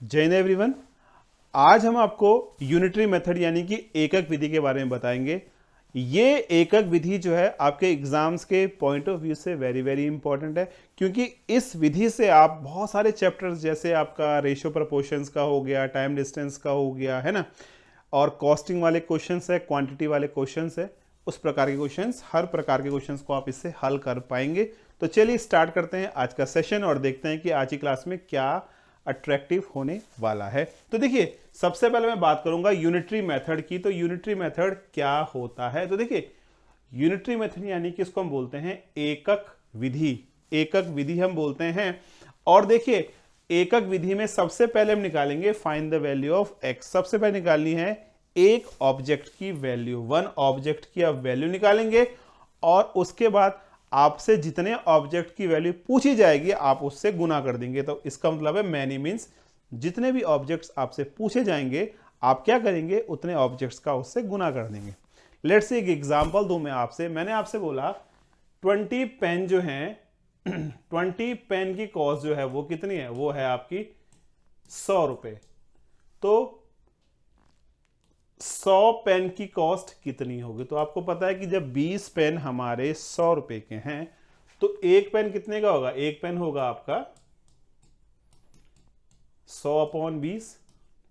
जय हिंद एवरीवन। आज हम आपको यूनिटरी मेथड यानी कि एकक विधि के बारे में बताएंगे। ये एकक विधि जो है आपके एग्जाम्स के पॉइंट ऑफ व्यू से वेरी वेरी इंपॉर्टेंट है, क्योंकि इस विधि से आप बहुत सारे चैप्टर्स जैसे आपका रेशियो प्रपोर्शंस का हो गया, टाइम डिस्टेंस का हो गया है ना, और कॉस्टिंग वाले क्वेश्चंस है, क्वांटिटी वाले क्वेश्चंस है, उस प्रकार के क्वेश्चंस, हर प्रकार के क्वेश्चंस को आप इससे हल कर पाएंगे। तो चलिए स्टार्ट करते हैं आज का सेशन और देखते हैं कि आज की क्लास में क्या अट्रैक्टिव होने वाला है। तो देखिए, सबसे पहले मैं बात करूंगा यूनिटरी मेथड की। तो यूनिटरी मेथड क्या होता है? तो देखिए, यूनिटरी मेथड यानी कि इसको हम बोलते हैं एकक विधि। एकक विधि हम बोलते हैं। और देखिए, एकक विधि में सबसे पहले हम निकालेंगे find the value of x. सबसे पहले निकालनी है एक ऑब्जेक्ट की वैल्यू, वन ऑब्जेक्ट की आप वैल्यू निकालेंगे और उसके बाद आपसे जितने ऑब्जेक्ट की वैल्यू पूछी जाएगी आप उससे गुना कर देंगे। तो इसका मतलब है मैनी मीन्स जितने भी ऑब्जेक्ट्स आपसे पूछे जाएंगे आप क्या करेंगे, उतने ऑब्जेक्ट्स का उससे गुना कर देंगे। लेट्स से एक एग्जांपल दूं मैं आपसे। मैंने आपसे बोला 20 पेन जो हैं 20 पेन की कॉस्ट जो है वो कितनी है? वो है आपकी 100 रुपए। तो 100 पेन की कॉस्ट कितनी होगी? तो आपको पता है कि जब 20 पेन हमारे 100 रुपए के हैं तो एक पेन कितने का होगा? एक पेन होगा आपका 100/20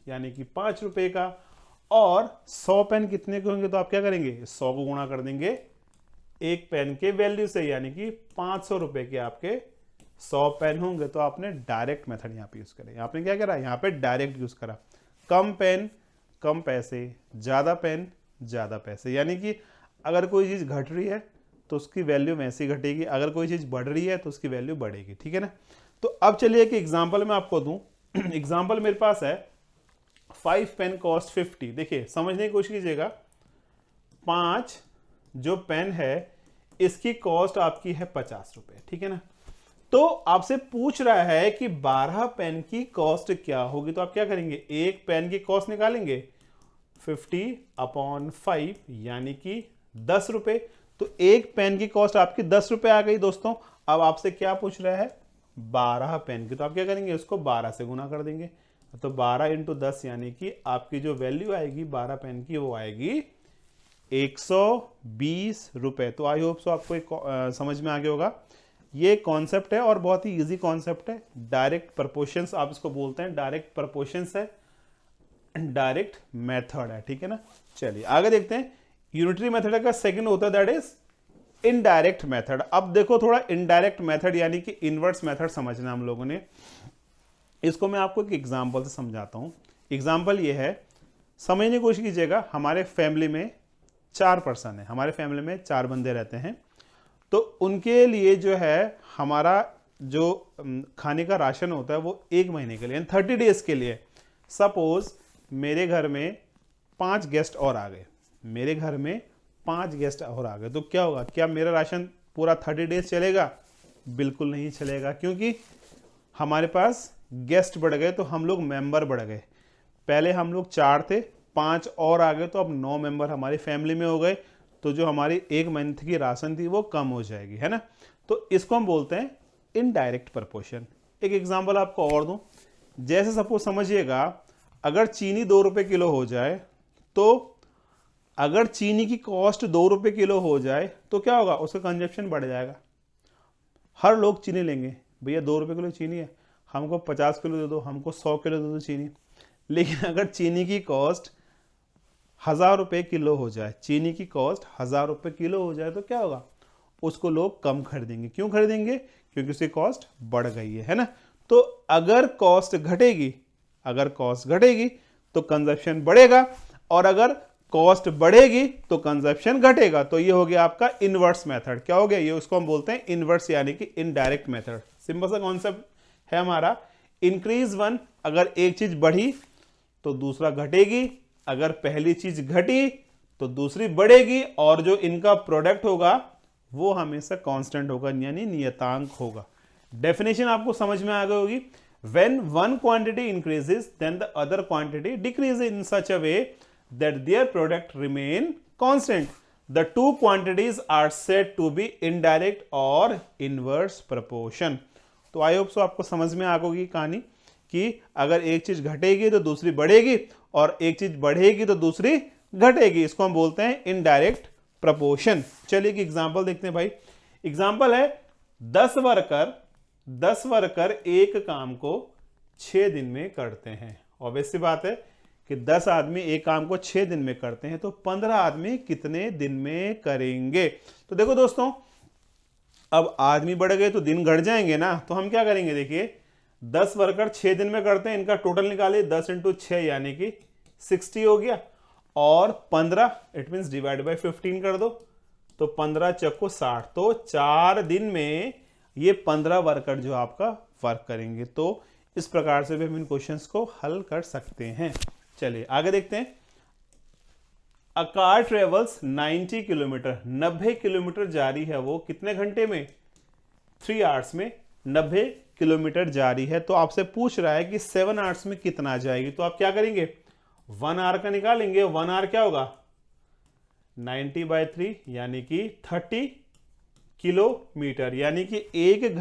यानी कि 5 रुपए का। और 100 पेन कितने के होंगे? तो आप क्या करेंगे, 100 को गुणा कर देंगे एक पेन के वैल्यू से, यानी कि 500 रुपए के आपके 100 पेन होंगे। तो आपने डायरेक्ट मेथड यहां पे यूज करा। आपने क्या करा? यहां पे डायरेक्ट यूज करा। कम पेन कम पैसे, ज्यादा पेन ज्यादा पैसे। यानी कि अगर कोई चीज घट रही है तो उसकी वैल्यू वैसी घटेगी, अगर कोई चीज बढ़ रही है तो उसकी वैल्यू बढ़ेगी। ठीक है ना? तो अब चलिए एक एग्जांपल मैं आपको दूं। एग्जांपल मेरे पास है 5 पेन कॉस्ट 50। देखिए, समझने की कोशिश कीजिएगा। 5 जो पेन है इसकी कॉस्ट आपकी है 50 रुपए। ठीक है ना? तो आपसे पूछ रहा है कि 12 पेन की कॉस्ट क्या होगी। तो आप क्या करेंगे, एक पेन की कॉस्ट निकालेंगे 50/5 यानी कि 10 रुपए। तो एक पेन की कॉस्ट आपकी 10 रुपए आ गई दोस्तों। अब आपसे क्या पूछ रहा है? 12 पेन की। तो आप क्या करेंगे, उसको 12 से गुना कर देंगे। तो 12 × 10 यानी कि आपकी जो वैल्यू आएगी 12 पेन की वो आएगी 120 रुपए। तो आई होप सो आपको एक समझ में आ गया होगा। ये कॉन्सेप्ट है और बहुत ही इजी कॉन्सेप्ट है। डायरेक्ट प्रपोर्शंस आप इसको बोलते हैं। डायरेक्ट प्रपोर्शंस है, डायरेक्ट मेथड है। ठीक है ना? चलिए आगे देखते हैं। यूनिटरी मेथड का सेकंड होता है दैट इज इनडायरेक्ट मेथड। अब देखो, थोड़ा इनडायरेक्ट मेथड यानी कि इनवर्स मेथड समझना हम लोगों ने। इसको मैं आपको एक एग्जांपल से समझाता हूं। एग्जांपल ये है, समझने की कोशिश कीजिएगा। हमारे फैमिली में 4 पर्सन है, हमारे फैमिली में 4 बंदे रहते हैं। तो उनके लिए जो है हमारा जो खाने का राशन होता है वो 1 महीने के लिए, 30 डेज के लिए। सपोज मेरे घर में 5 गेस्ट और आ गए, मेरे घर में 5 गेस्ट और आ गए, तो क्या होगा? क्या मेरा राशन पूरा 30 डेज चलेगा? बिल्कुल नहीं चलेगा, क्योंकि हमारे पास गेस्ट बढ़ गए तो हम लोग मेंबर बढ़ गए। पहले हम लोग 4 थे, 5 और आ गए तो अब 9 मेंबर हमारी फैमिली में हो गए। तो जो हमारी 1 मंथ की राशन थी वो कम हो जाएगी, है ना? तो इसको हम बोलते हैं इनडायरेक्ट प्रपोर्शन। एक एग्जांपल आपको और दूं। जैसे सपोज समझिएगा, अगर चीनी 2 रुपए किलो हो जाए, तो अगर चीनी की कॉस्ट 2 रुपए किलो हो जाए तो क्या होगा? उसका कंजप्शन बढ़ जाएगा। हर लोग चीनी लेंगे। भैया 2 रुपए किलो चीनी है, हमको 50 किलो दे दो, हमको 100 किलो दे दो चीनी। लेकिन अगर चीनी की कॉस्ट 1000 रुपए किलो हो जाए, चीनी की कॉस्ट 1000 रुपए किलो हो जाए, तो क्या होगा? उसको लोग कम खरीदेंगे। क्यों खरीदेंगे? क्योंकि उसकी कॉस्ट बढ़ गई है ना? तो अगर कॉस्ट घटेगी, अगर कॉस्ट घटेगी तो कंजप्शन बढ़ेगा, और अगर कॉस्ट बढ़ेगी तो कंजप्शन घटेगा। तो ये हो गया आपका इनवर्स मेथड। क्या हो गया ये? उसको हम बोलते हैं इनवर्स यानी कि इनडायरेक्ट मेथड। सिंपल सा कॉन्सेप्ट है हमारा। इंक्रीज वन, अगर एक चीज बढ़ी तो दूसरा घटेगी, अगर पहली चीज घटी तो दूसरी बढ़ेगी, और जो इनका प्रोडक्ट होगा वो हमेशा कांस्टेंट होगा, यानी नियतांक होगा। डेफिनेशन आपको समझ में आ गई होगी। When one quantity increases then the other quantity decreases in such a way that their product remain constant. The two quantities are said to be indirect और इनवर्स प्रपोर्शन। तो आई होप सो आपको समझ में आ गई कहानी। कि अगर एक चीज घटेगी तो दूसरी बढ़ेगी और एक चीज बढ़ेगी तो दूसरी घटेगी। इसको हम बोलते हैं इनडायरेक्ट प्रपोर्शन। चलिए एक एग्जांपल देखते हैं भाई। एग्जांपल है 10 वर्कर एक काम को 6 दिन में करते हैं। ऑब्वियस सी बात है कि 10 आदमी एक काम को 6 दिन में करते हैं, तो 15 आदमी कितने दिन में करेंगे। तो देखो दोस्तों, अब आदमी बढ़ गए तो दिन घट जाएंगे ना, तो हम क्या करेंगे, देखिए 10 वर्कर 6 दिन में करते हैं, इनका टोटल निकालिए, 10 इंटू 6 यानी कि 60 हो गया, और 15 इट मीन डिवाइड बाय 15 कर दो, तो 15 चक्को 60, तो 4 दिन में ये 15 वर्कर जो आपका वर्क करेंगे। तो इस प्रकार से भी हम इन क्वेश्चंस को हल कर सकते हैं। चलिए आगे देखते हैं। A car travels 90 kilometre, 90 kilometre जा रही है वो कितने घंटे में, 3 आवर्स में 90 किलोमीटर जा रही है। तो आपसे पूछ रहा है कि 7 आवर्स में कितना जाएगी, तो आप क्या करेंगे, 1 आवर का निकालेंगे। 1 आवर क्या होगा, 90/3 यानी कि 30 किलोमीटर, यानी कि एक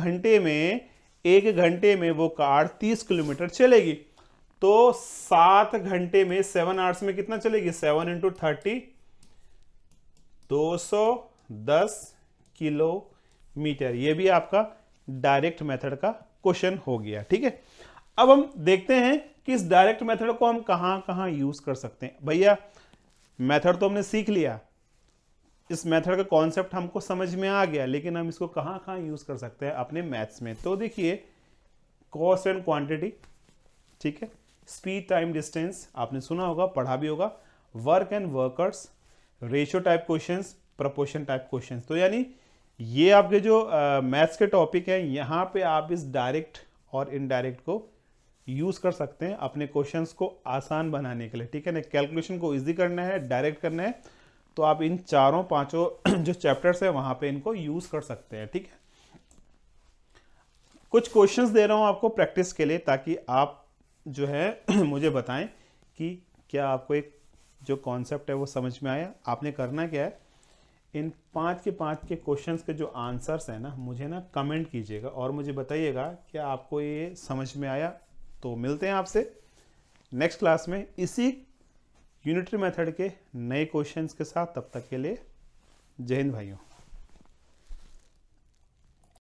घंटे में वो कार 30 किलोमीटर चलेगी। तो 7 घंटे में 7 आवर्स में कितना चलेगी, 7 इंटू 30 210 किलोमीटर। ये भी आपका डायरेक्ट मेथड का क्वेश्चन हो गया। ठीक है, अब हम देखते हैं कि इस डायरेक्ट मेथड को हम कहां कहां यूज कर सकते हैं। भैया मेथड तो हमने सीख लिया, इस मेथड का कॉन्सेप्ट हमको समझ में आ गया, लेकिन हम इसको कहां कहां यूज कर सकते हैं अपने मैथ्स में। तो देखिए, कॉस्ट एंड क्वांटिटी, ठीक है, स्पीड टाइम डिस्टेंस आपने सुना होगा, पढ़ा भी होगा, work and workers, ratio type questions, proportion type questions. तो यानी ये आपके जो मैथ्स के टॉपिक है, यहाँ पे आप इस डायरेक्ट और इनडायरेक्ट को यूज कर सकते हैं अपने क्वेश्चंस को आसान बनाने के लिए। ठीक है ना, कैलकुलेशन को इजी करना है, डायरेक्ट करना है, तो आप इन चारों पांचों जो चैप्टर्स है वहां पे इनको यूज कर सकते हैं। ठीक है, कुछ क्वेश्चंस दे रहा हूं आपको प्रैक्टिस के लिए, ताकि आप जो है मुझे बताएं कि क्या आपको एक जो कॉन्सेप्ट है वो समझ में आया। आपने करना क्या है, इन 5 के क्वेश्चंस के जो आंसर्स है ना, मुझे ना कमेंट कीजिएगा और मुझे बताइएगा क्या आपको ये समझ में आया। तो मिलते हैं आपसे नेक्स्ट क्लास में इसी यूनिटरी मेथड के नए क्वेश्चंस के साथ। तब तक के लिए जय हिंद भाइयों।